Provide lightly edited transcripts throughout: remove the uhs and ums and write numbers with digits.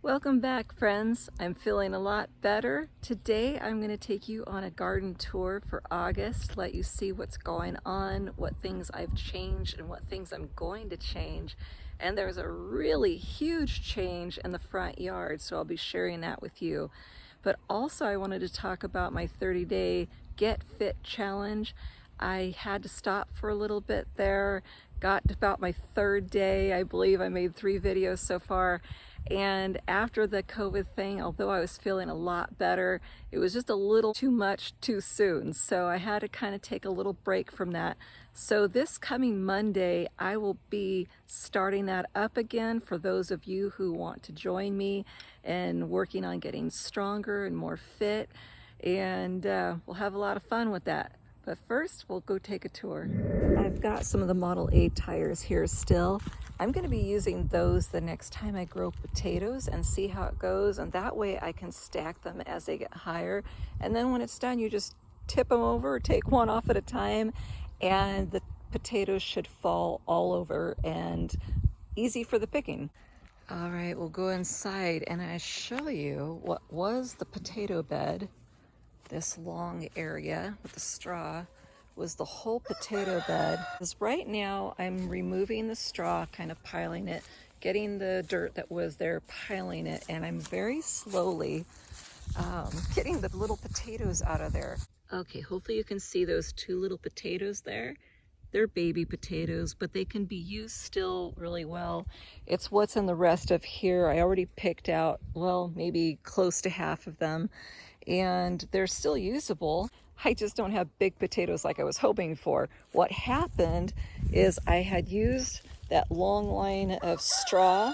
Welcome back, friends. I'm feeling a lot better. Today I'm going to take you on a garden tour for August, let you see what's going on, what things I've changed and what things I'm going to change. And there's a really huge change in the front yard, so I'll be sharing that with you. But also I wanted to talk about my 30-day Get Fit challenge. I had to stop for a little bit there, got to about my third day. I believe I made 3 videos so far. And after the COVID thing, although I was feeling a lot better, it was just a little too much too soon. So I had to kind of take a little break from that. So this coming Monday, I will be starting that up again for those of you who want to join me and working on getting stronger and more fit. And we'll have a lot of fun with that. But first, we'll go take a tour. I've got some of the Model A tires here still. I'm going to be using those the next time I grow potatoes and see how it goes, and that way I can stack them as they get higher. And then when it's done, you just tip them over, take one off at a time, and the potatoes should fall all over and easy for the picking. All right, we'll go inside and I show you what was the potato bed. This long area with the straw was the whole potato bed. Because right now I'm removing the straw, kind of piling it, getting the dirt that was there, piling it, and I'm very slowly getting the little potatoes out of there. Okay, hopefully you can see those 2 little potatoes there. They're baby potatoes, but they can be used still really well. It's what's in the rest of here. I already picked out, well, maybe close to half of them, and they're still usable. I just don't have big potatoes like I was hoping for. What happened is I had used that long line of straw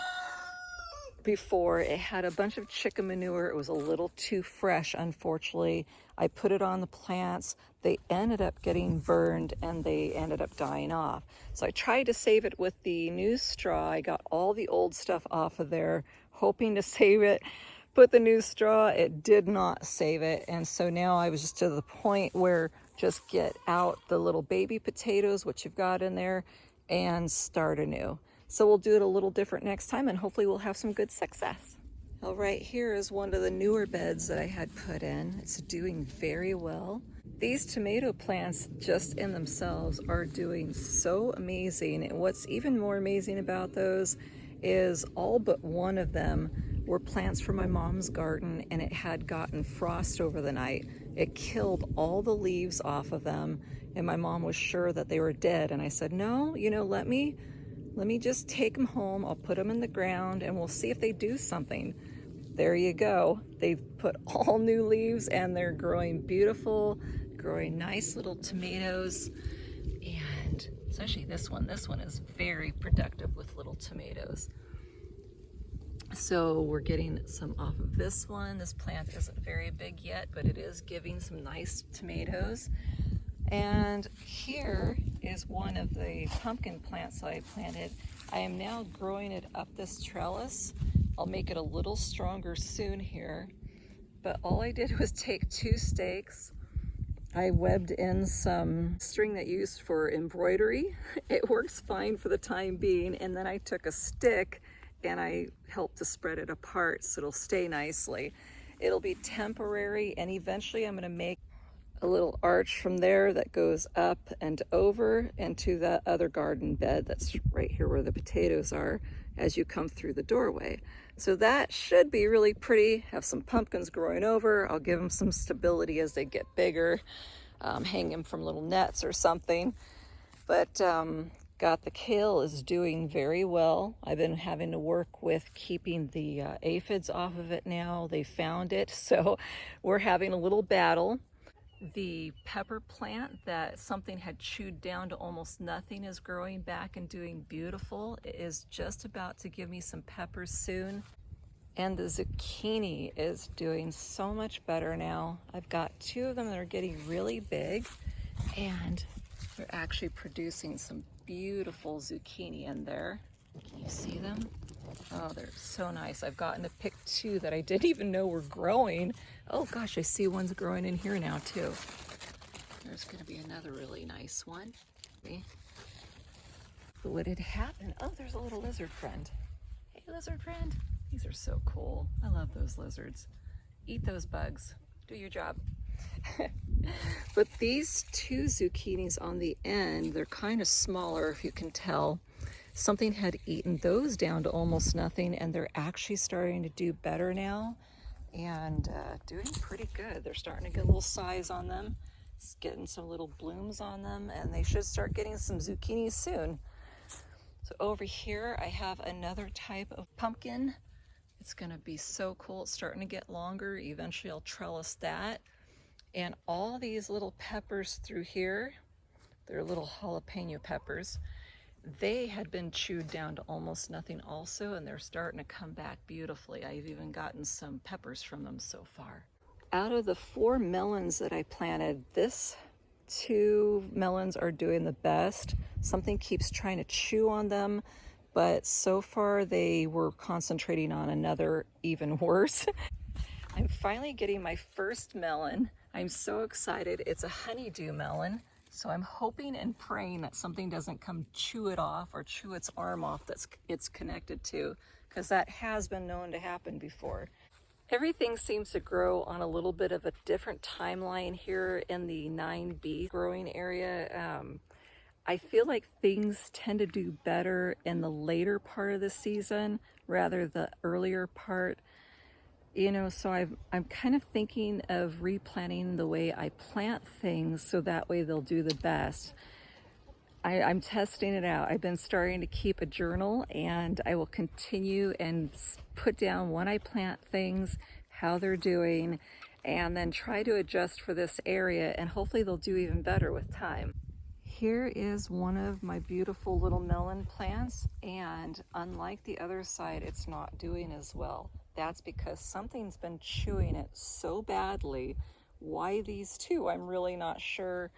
before. It had a bunch of chicken manure. It was a little too fresh, unfortunately. I put it on the plants. They ended up getting burned and they ended up dying off. So I tried to save it with the new straw. I got all the old stuff off of there, hoping to save it. Put the new straw, it did not save it. And so now I was just to the point where just get out the little baby potatoes, what you've got in there, and start anew. So we'll do it a little different next time, and hopefully we'll have some good success. All right, here is one of the newer beds that I had put in. It's doing very well. These tomato plants just in themselves are doing so amazing. And what's even more amazing about those is all but one of them were plants from my mom's garden, and it had gotten frost over the night. It killed all the leaves off of them, and my mom was sure that they were dead. And I said, no, let me just take them home. I'll put them in the ground and we'll see if they do something. There you go. They've put all new leaves and they're growing beautiful, growing nice little tomatoes. And especially this one is very productive with little tomatoes. So we're getting some off of this one. This plant isn't very big yet, but it is giving some nice tomatoes. And here is one of the pumpkin plants that I planted. I am now growing it up this trellis. I'll make it a little stronger soon here. But all I did was take 2 stakes. I webbed in some string that you used for embroidery. It works fine for the time being. And then I took a stick and I helped to spread it apart so it'll stay nicely. It'll be temporary, and eventually I'm gonna make a little arch from there that goes up and over into the other garden bed that's right here where the potatoes are as you come through the doorway. So that should be really pretty. Have some pumpkins growing over. I'll give them some stability as they get bigger. Hang them from little nets or something. But got the kale is doing very well. I've been having to work with keeping the aphids off of it now. They found it, so we're having a little battle. The pepper plant that something had chewed down to almost nothing is growing back and doing beautiful. It is just about to give me some peppers soon. And the zucchini is doing so much better now. I've got 2 of them that are getting really big, and they're actually producing some beautiful zucchini in there. Can you see them? Oh, they're so nice. I've gotten to pick 2 that I didn't even know were growing. Oh gosh, I see one's growing in here now too. There's gonna be another really nice one. See? But what had happened, oh, there's a little lizard friend. Hey, lizard friend. These are so cool. I love those lizards. Eat those bugs. Do your job. But these two zucchinis on the end, they're kind of smaller if you can tell. Something had eaten those down to almost nothing, and they're actually starting to do better now and doing pretty good. They're starting to get a little size on them. It's getting some little blooms on them, and they should start getting some zucchini soon. So over here I have another type of pumpkin. It's gonna be so cool. It's starting to get longer. Eventually I'll trellis that. And all these little peppers through here, they're little jalapeno peppers. They had been chewed down to almost nothing also, and they're starting to come back beautifully. I've even gotten some peppers from them so far. Out of the 4 melons that I planted, this 2 melons are doing the best. Something keeps trying to chew on them, but so far they were concentrating on another even worse. I'm finally getting my first melon. I'm so excited. It's a honeydew melon. So I'm hoping and praying that something doesn't come chew it off or chew its arm off that's it's connected to, because that has been known to happen before. Everything seems to grow on a little bit of a different timeline here in the 9B growing area. I feel like things tend to do better in the later part of the season rather the earlier part. You know, so I'm kind of thinking of replanting the way I plant things so that way they'll do the best. I'm testing it out. I've been starting to keep a journal, and I will continue and put down when I plant things, how they're doing, and then try to adjust for this area, and hopefully they'll do even better with time. Here is one of my beautiful little melon plants, and unlike the other side, it's not doing as well. That's because something's been chewing it so badly. Why these two? I'm really not sure,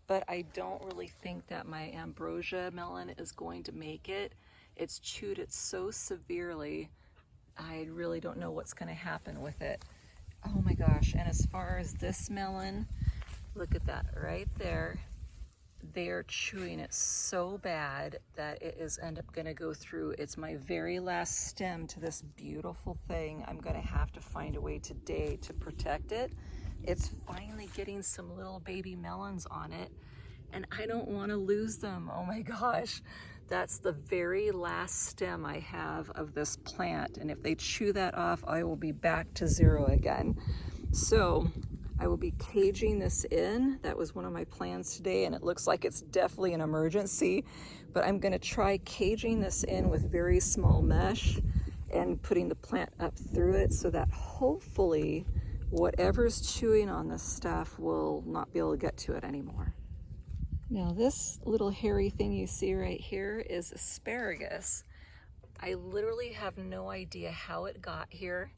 but I don't really think that my ambrosia melon is going to make it. It's chewed it so severely, I really don't know what's going to happen with it. Oh my gosh, and as far as this melon, look at that right there. They're chewing it so bad that it is end up going to go through. It's my very last stem to this beautiful thing. I'm going to have to find a way today to protect it. It's finally getting some little baby melons on it, and I don't want to lose them. Oh my gosh, that's the very last stem I have of this plant, and if they chew that off, I will be back to 0 again. So I will be caging this in. That was one of my plans today, and it looks like it's definitely an emergency, but I'm going to try caging this in with very small mesh and putting the plant up through it so that hopefully whatever's chewing on this stuff will not be able to get to it anymore. Now this little hairy thing you see right here is asparagus. I literally have no idea how it got here.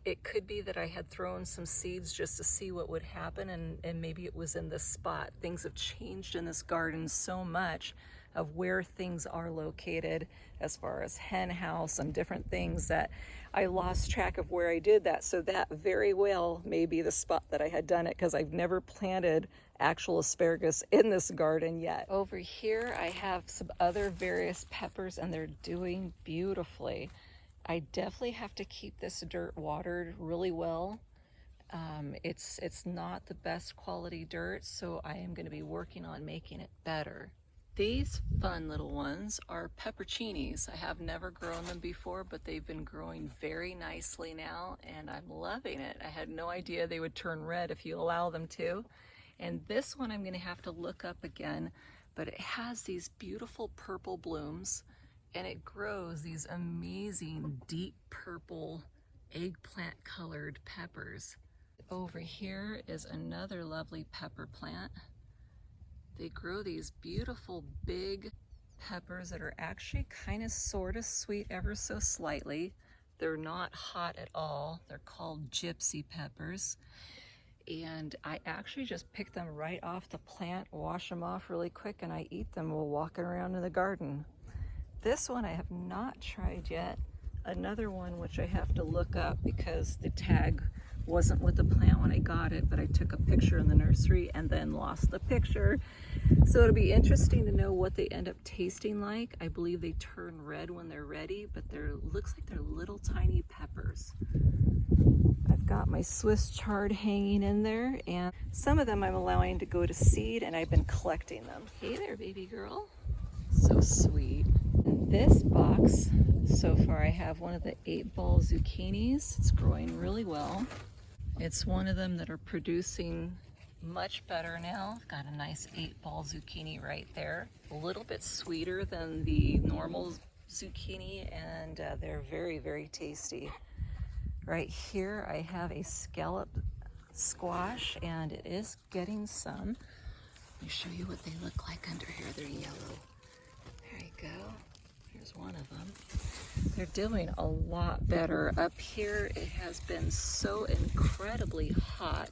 It could be that I had thrown some seeds just to see what would happen, and maybe it was in this spot. Things have changed in this garden so much of where things are located as far as hen house and different things that I lost track of where I did that. So that very well may be the spot that I had done it, because I've never planted actual asparagus in this garden yet. Over here I have some other various peppers, and they're doing beautifully. I definitely have to keep this dirt watered really well. It's not the best quality dirt, so I am going to be working on making it better. These fun little ones are pepperoncinis. I have never grown them before, but they've been growing very nicely now, and I'm loving it. I had no idea they would turn red if you allow them to. And this one I'm going to have to look up again, but it has these beautiful purple blooms, and it grows these amazing deep purple eggplant colored peppers. Over here is another lovely pepper plant. They grow these beautiful big peppers that are actually kind of sort of sweet ever so slightly. They're not hot at all. They're called gypsy peppers. And I actually just pick them right off the plant, wash them off really quick, and I eat them while walking around in the garden. This one I have not tried yet. Another one which I have to look up because the tag Wasn't with the plant when I got it, but I took a picture in the nursery and then lost the picture. So it'll be interesting to know what they end up tasting like. I believe they turn red when they're ready, but looks like they're little tiny peppers. I've got my Swiss chard hanging in there, and some of them I'm allowing to go to seed, and I've been collecting them. Hey there, baby girl. So sweet. In this box, so far I have one of the 8-ball zucchinis. It's growing really well. It's one of them that are producing much better now. I've got a nice 8-ball zucchini right there. A little bit sweeter than the normal zucchini, and they're very, very tasty. Right here I have a scallop squash, and it is getting some. Let me show you what they look like under here. They're yellow. There you go. Here's one of them. They're doing a lot better. Up here it has been so incredibly hot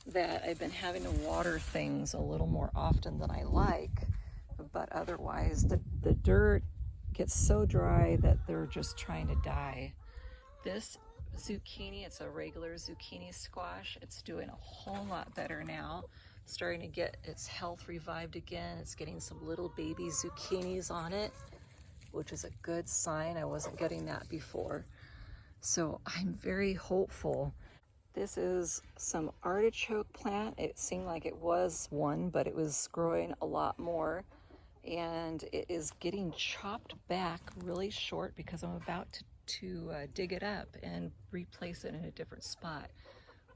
that I've been having to water things a little more often than I like, but otherwise the dirt gets so dry that they're just trying to die. This zucchini, it's a regular zucchini squash. It's doing a whole lot better now. Starting to get its health revived again. It's getting some little baby zucchinis on it, which is a good sign. I wasn't getting that before. So I'm very hopeful. This is some artichoke plant. It seemed like it was one, but it was growing a lot more. And it is getting chopped back really short because I'm about to dig it up and replace it in a different spot.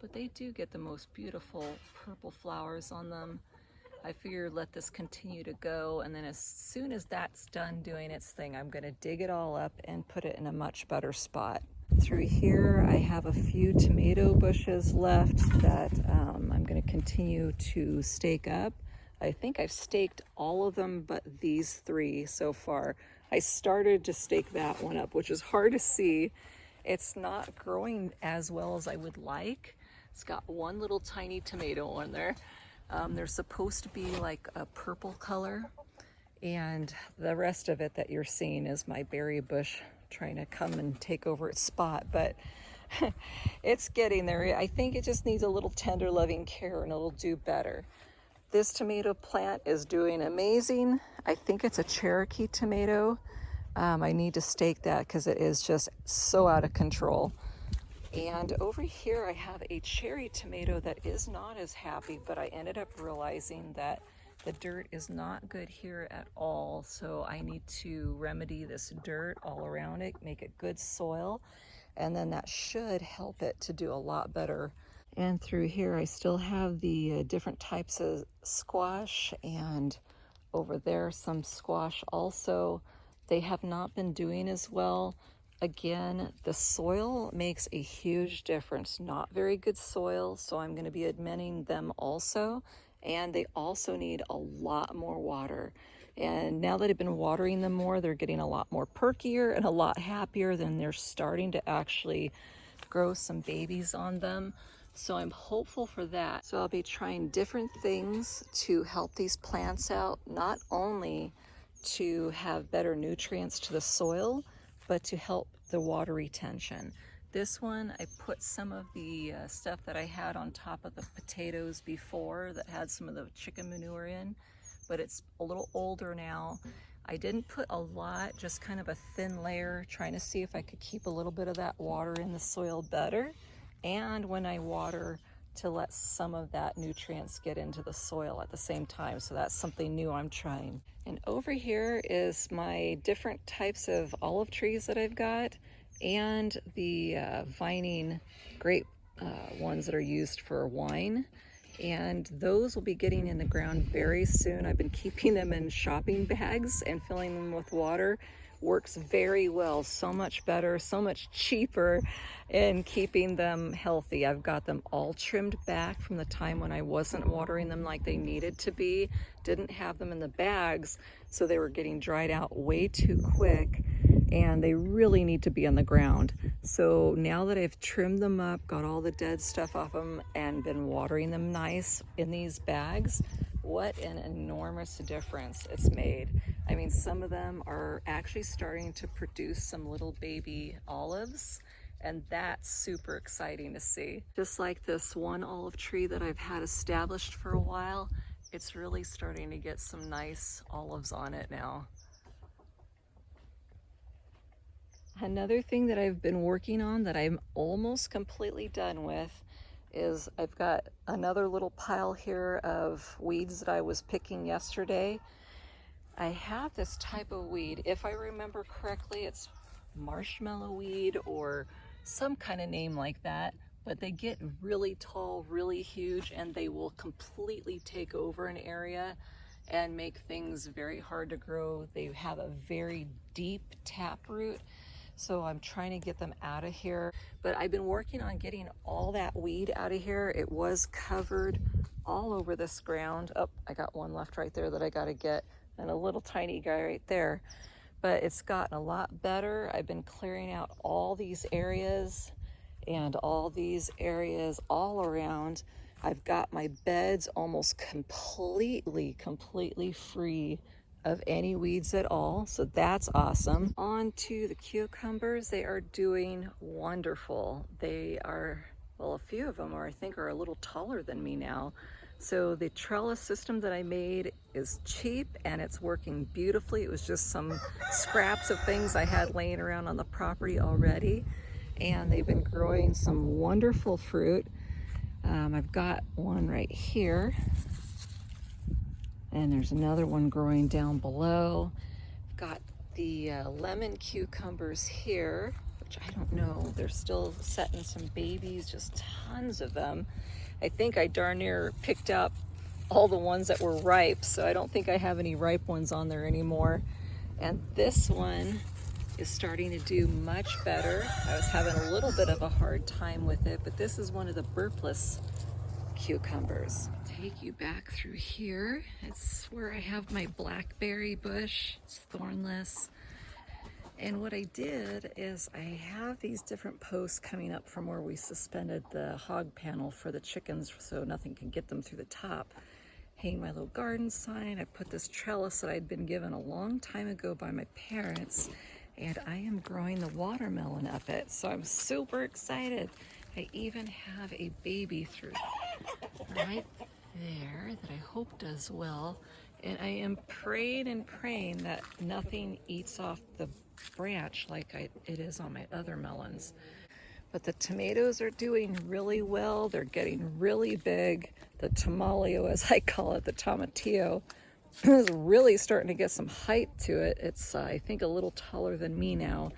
But they do get the most beautiful purple flowers on them. I figure let this continue to go, and then as soon as that's done doing its thing, I'm gonna dig it all up and put it in a much better spot. Through here, I have a few tomato bushes left that I'm gonna continue to stake up. I think I've staked all of them but these 3 so far. I started to stake that one up, which is hard to see. It's not growing as well as I would like. It's got one little tiny tomato on there. They're supposed to be like a purple color, and the rest of it that you're seeing is my berry bush trying to come and take over its spot, but it's getting there. I think it just needs a little tender loving care and it'll do better. This tomato plant is doing amazing. I think it's a Cherokee tomato. I need to stake that because it is just so out of control. And over here I have a cherry tomato that is not as happy, but I ended up realizing that the dirt is not good here at all. So I need to remedy this dirt all around it, make it good soil, and then that should help it to do a lot better. And through here I still have the different types of squash, and over there some squash also. They have not been doing as well. Again, the soil makes a huge difference. Not very good soil, so I'm going to be amending them also. And they also need a lot more water. And now that I've been watering them more, they're getting a lot more perkier and a lot happier. Then they're starting to actually grow some babies on them. So I'm hopeful for that. So I'll be trying different things to help these plants out, not only to have better nutrients to the soil, but to help the water retention. This one, I put some of the stuff that I had on top of the potatoes before that had some of the chicken manure in, but it's a little older now. I didn't put a lot, just kind of a thin layer, trying to see if I could keep a little bit of that water in the soil better. And when I water, to let some of that nutrients get into the soil at the same time. So that's something new I'm trying. And over here is my different types of olive trees that I've got, and the vining grape ones that are used for wine. And those will be getting in the ground very soon. I've been keeping them in shopping bags and filling them with water. Works very well, so much better, so much cheaper in keeping them healthy. I've got them all trimmed back from the time when I wasn't watering them like they needed to be. Didn't have them in the bags, so they were getting dried out way too quick, and they really need to be on the ground. So now that I've trimmed them up, got all the dead stuff off them, and been watering them nice in these bags, what an enormous difference it's made. I mean, some of them are actually starting to produce some little baby olives, And that's super exciting to see. Just like this one olive tree that I've had established for a while, it's really starting to get some nice olives on it now. Another thing that I've been working on that I'm almost completely done with is I've got another little pile here of weeds that I was picking yesterday. I have this type of weed. If I remember correctly, it's marshmallow weed or some kind of name like that, but they get really tall, really huge, and they will completely take over an area and make things very hard to grow. They have a very deep taproot, so I'm trying to get them out of here. But I've been working on getting all that weed out of here. It was covered all over this ground. Oh, I got one left right there that I got to get, and a little tiny guy right there. But it's gotten a lot better. I've been clearing out all these areas and all these areas all around. I've got my beds almost completely free of any weeds at all, so that's awesome. On to the cucumbers. They are doing wonderful. They are, well, a few of them are, I think, are a little taller than me now. So the trellis system that I made is cheap and it's working beautifully. It was just some scraps of things I had laying around on the property already, and they've been growing some wonderful fruit. I've got one right here, and there's another one growing down below. I've got the lemon cucumbers here, which I don't know, they're still setting some babies, just tons of them. I think I darn near picked up all the ones that were ripe, so I don't think I have any ripe ones on there anymore. And this one is starting to do much better. I was having a little bit of a hard time with it, but this is one of the burpless cucumbers. Take you back through here. It's where I have my blackberry bush. It's thornless. And what I did is I have these different posts coming up from where we suspended the hog panel for the chickens so nothing can get them through the top. Hang my little garden sign. I put this trellis that I'd been given a long time ago by my parents, and I am growing the watermelon up it. So I'm super excited. I even have a baby through right there that I hope does well. And I am praying and praying that nothing eats off the branch like it is on my other melons. But the tomatoes are doing really well. They're getting really big. The tomalio, as I call it, the tomatillo, is really starting to get some height to it. It's, I think, a little taller than me now.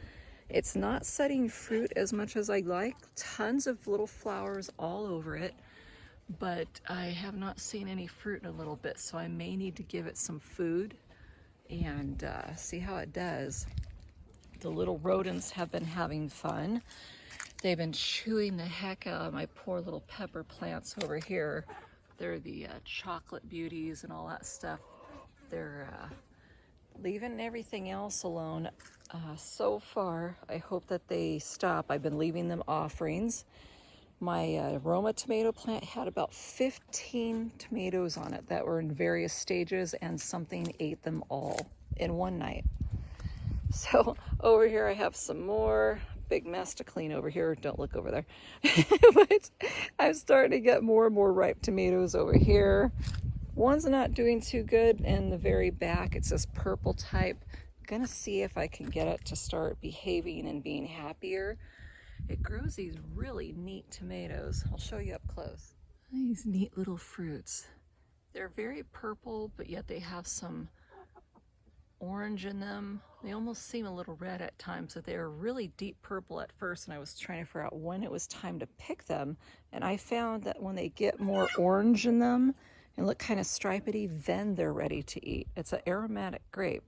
It's not setting fruit as much as I'd like. Tons of little flowers all over it, but I have not seen any fruit in a little bit, so I may need to give it some food and see how it does. The little rodents have been having fun. They've been chewing the heck out of my poor little pepper plants over here. They're the chocolate beauties and all that stuff. They're leaving everything else alone. So far, I hope that they stop. I've been leaving them offerings. My Roma tomato plant had about 15 tomatoes on it that were in various stages, and something ate them all in one night. So over here I have some more. Big mess to clean over here. Don't look over there. But I'm starting to get more and more ripe tomatoes over here. One's not doing too good in the very back. It's this purple type. I'm gonna see if I can get it to start behaving and being happier. It grows these really neat tomatoes. I'll show you up close. These neat little fruits. They're very purple, but yet they have some orange in them. They almost seem a little red at times, but they were really deep purple at first, and I was trying to figure out when it was time to pick them. And I found that when they get more orange in them and look kind of stripedy, then they're ready to eat. It's an aromatic grape.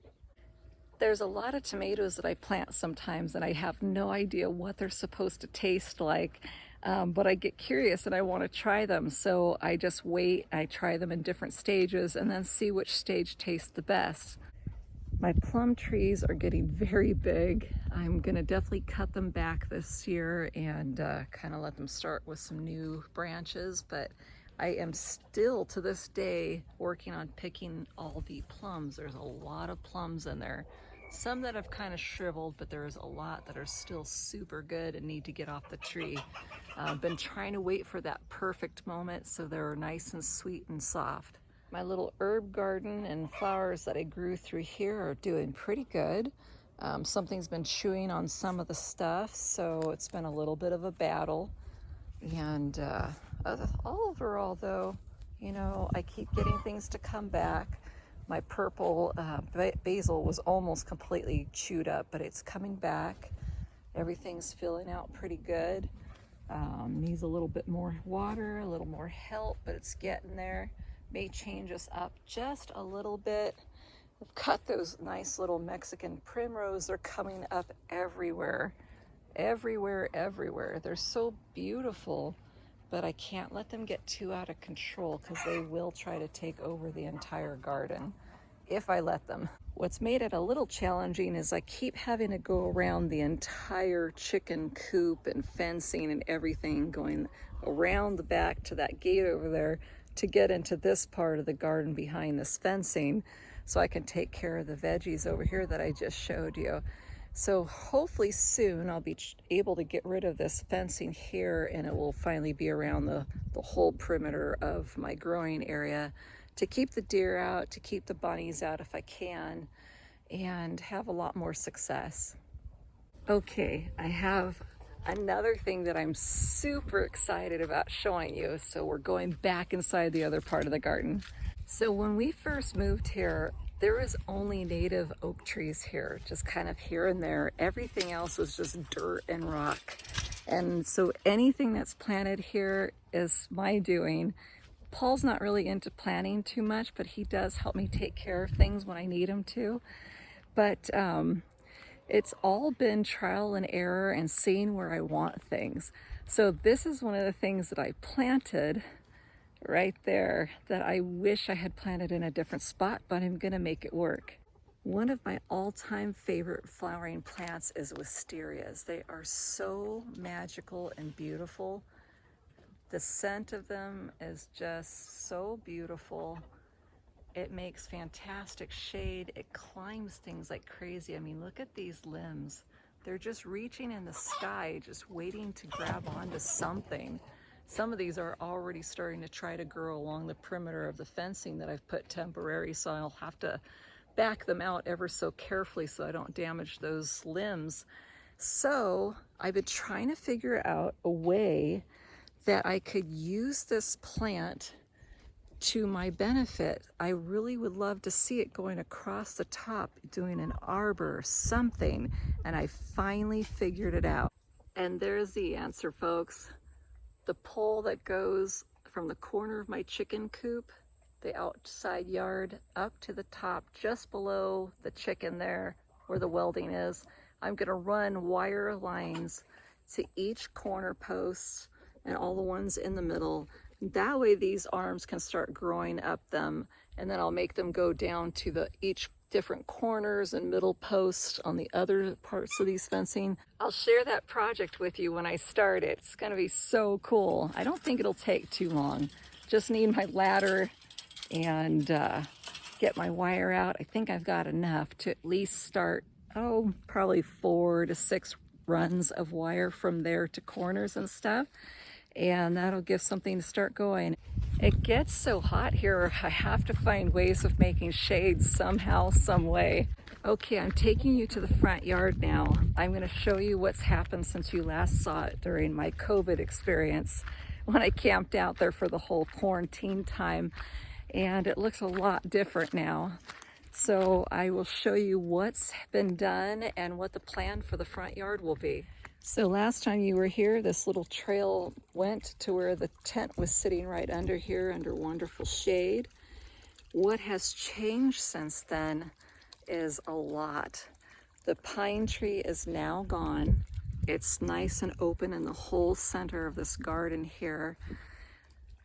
There's a lot of tomatoes that I plant sometimes, and I have no idea what they're supposed to taste like, but I get curious and I want to try them. So I just wait, I try them in different stages and then see which stage tastes the best. My plum trees are getting very big. I'm gonna definitely cut them back this year and kind of let them start with some new branches, but I am still to this day working on picking all the plums. There's a lot of plums in there. Some that have kind of shriveled, but there's a lot that are still super good and need to get off the tree. Been trying to wait for that perfect moment so they're nice and sweet and soft. My little herb garden and flowers that I grew through here are doing pretty good. Something's been chewing on some of the stuff, so it's been a little bit of a battle. And overall though, you know, I keep getting things to come back. My purple basil was almost completely chewed up, but it's coming back. Everything's filling out pretty good. Needs a little bit more water, a little more help, but it's getting there. May change us up just a little bit. I've cut those nice little Mexican primrose. They're coming up everywhere. Everywhere. They're so beautiful, but I can't let them get too out of control because they will try to take over the entire garden if I let them. What's made it a little challenging is I keep having to go around the entire chicken coop and fencing and everything, going around the back to that gate over there to get into this part of the garden behind this fencing so I can take care of the veggies over here that I just showed you. So hopefully soon I'll be able to get rid of this fencing here, and it will finally be around the whole perimeter of my growing area to keep the deer out, to keep the bunnies out if I can, and have a lot more success. Okay, I have another thing that I'm super excited about showing you. So we're going back inside the other part of the garden. So when we first moved here, there was only native oak trees here, just kind of here and there. Everything else was just dirt and rock. And so anything that's planted here is my doing. Paul's not really into planting too much, but he does help me take care of things when I need him to. But it's all been trial and error and seeing where I want things. So this is one of the things that I planted right there that I wish I had planted in a different spot, but I'm gonna make it work. One of my all-time favorite flowering plants is wisterias. They are so magical and beautiful. The scent of them is just so beautiful. It makes fantastic shade. It climbs things like crazy. I mean, look at these limbs. They're just reaching in the sky, just waiting to grab onto something. Some of these are already starting to try to grow along the perimeter of the fencing that I've put temporary, so I'll have to back them out ever so carefully so I don't damage those limbs. So I've been trying to figure out a way that I could use this plant to my benefit. I really would love to see it going across the top, doing an arbor, something, and I finally figured it out. And there's the answer, folks. The pole that goes from the corner of my chicken coop, the outside yard, up to the top, just below the chicken there, where the welding is. I'm gonna run wire lines to each corner post and all the ones in the middle. That way these arms can start growing up them, and then I'll make them go down to each different corners and middle posts on the other parts of these fencing. I'll share that project with you when I start it. It's gonna be so cool. I don't think it'll take too long. Just need my ladder and get my wire out. I think I've got enough to at least start, probably 4 to 6 runs of wire from there to corners and stuff. And that'll give something to start going. It gets so hot here, I have to find ways of making shade somehow, some way. Okay, I'm taking you to the front yard now. I'm going to show you what's happened since you last saw it during my COVID experience when I camped out there for the whole quarantine time. And it looks a lot different now. So I will show you what's been done and what the plan for the front yard will be. So last time you were here, this little trail went to where the tent was sitting right under here, under wonderful shade. What has changed since then is a lot. The pine tree is now gone. It's nice and open in the whole center of this garden here.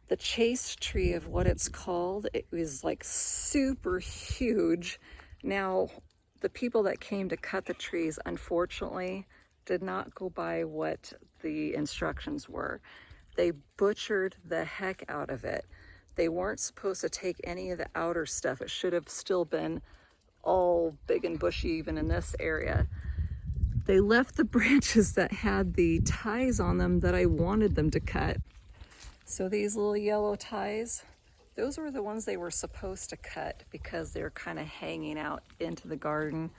The chase tree of what it's called, it was like super huge. Now, the people that came to cut the trees, unfortunately, did not go by what the instructions were. They butchered the heck out of it. They weren't supposed to take any of the outer stuff. It should have still been all big and bushy even in this area. They left the branches that had the ties on them that I wanted them to cut. So these little yellow ties, those were the ones they were supposed to cut because they're kind of hanging out into the garden.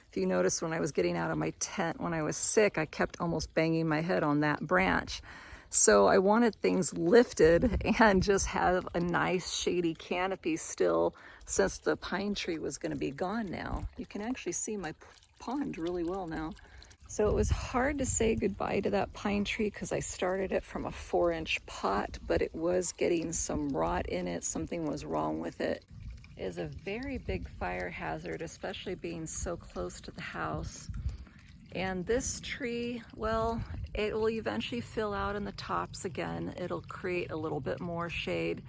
If you notice, when I was getting out of my tent when I was sick, I kept almost banging my head on that branch. So I wanted things lifted and just have a nice shady canopy still, since the pine tree was going to be gone now. You can actually see my pond really well now. So it was hard to say goodbye to that pine tree because I started it from a 4-inch pot, but it was getting some rot in it. Something was wrong with it. It is a very big fire hazard, especially being so close to the house. And this tree, well, it will eventually fill out in the tops again. It'll create a little bit more shade.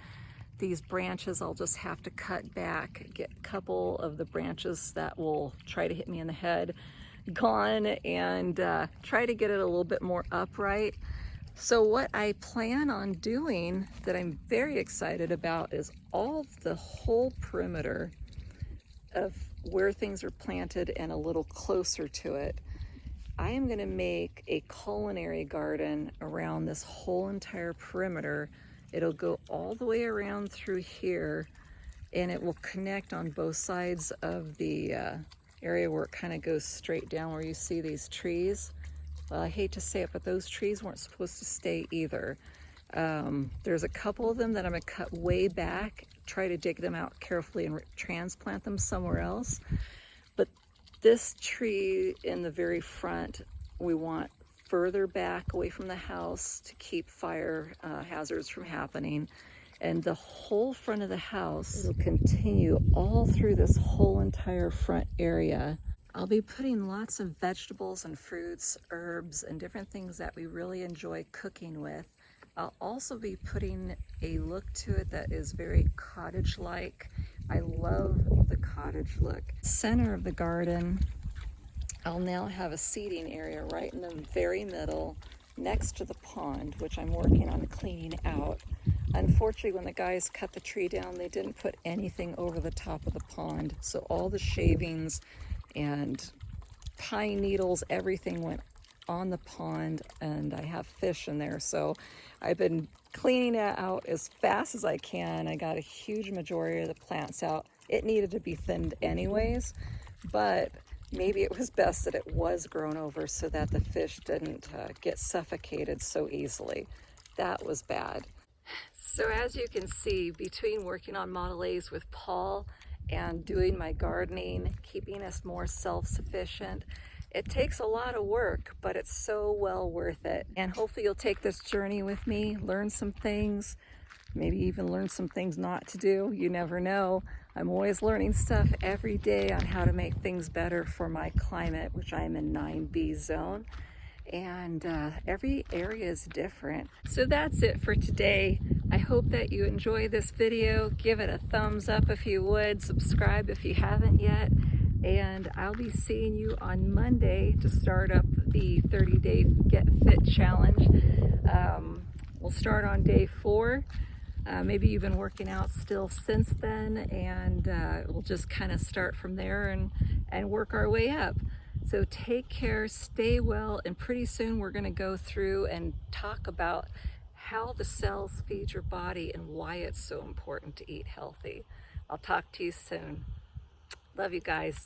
These branches I'll just have to cut back, get a couple of the branches that will try to hit me in the head gone, and try to get it a little bit more upright. So what I plan on doing that I'm very excited about is the whole perimeter of where things are planted and a little closer to it. I am going to make a culinary garden around this whole entire perimeter. It'll go all the way around through here, and it will connect on both sides of the area where it kind of goes straight down where you see these trees. Well, I hate to say it, but those trees weren't supposed to stay either. There's a couple of them that I'm going to cut way back, try to dig them out carefully and transplant them somewhere else. But this tree in the very front, we want further back away from the house to keep fire hazards from happening. And the whole front of the house will continue all through this whole entire front area. I'll be putting lots of vegetables and fruits, herbs, and different things that we really enjoy cooking with. I'll also be putting a look to it that is very cottage-like. I love the cottage look. Center of the garden, I'll now have a seating area right in the very middle next to the pond, which I'm working on cleaning out. Unfortunately, when the guys cut the tree down, they didn't put anything over the top of the pond. So all the shavings and pine needles, everything went on the pond, and I have fish in there. So I've been cleaning it out as fast as I can. I got a huge majority of the plants out. It needed to be thinned anyways, but maybe it was best that it was grown over so that the fish didn't get suffocated so easily. That was bad. So as you can see, between working on Model A's with Paul and doing my gardening, keeping us more self-sufficient, it takes a lot of work, but it's so well worth it. And hopefully you'll take this journey with me, learn some things, maybe even learn some things not to do. You never know. I'm always learning stuff every day on how to make things better for my climate, which I'm in 9B zone. And every area is different. So that's it for today. I hope that you enjoy this video. Give it a thumbs up if you would, subscribe if you haven't yet, and I'll be seeing you on Monday to start up the 30-day Get Fit Challenge. We'll start on day 4. Maybe you've been working out still since then, and we'll just kind of start from there and work our way up. So take care, stay well, and pretty soon we're going to go through and talk about how the cells feed your body and why it's so important to eat healthy. I'll talk to you soon. Love you guys.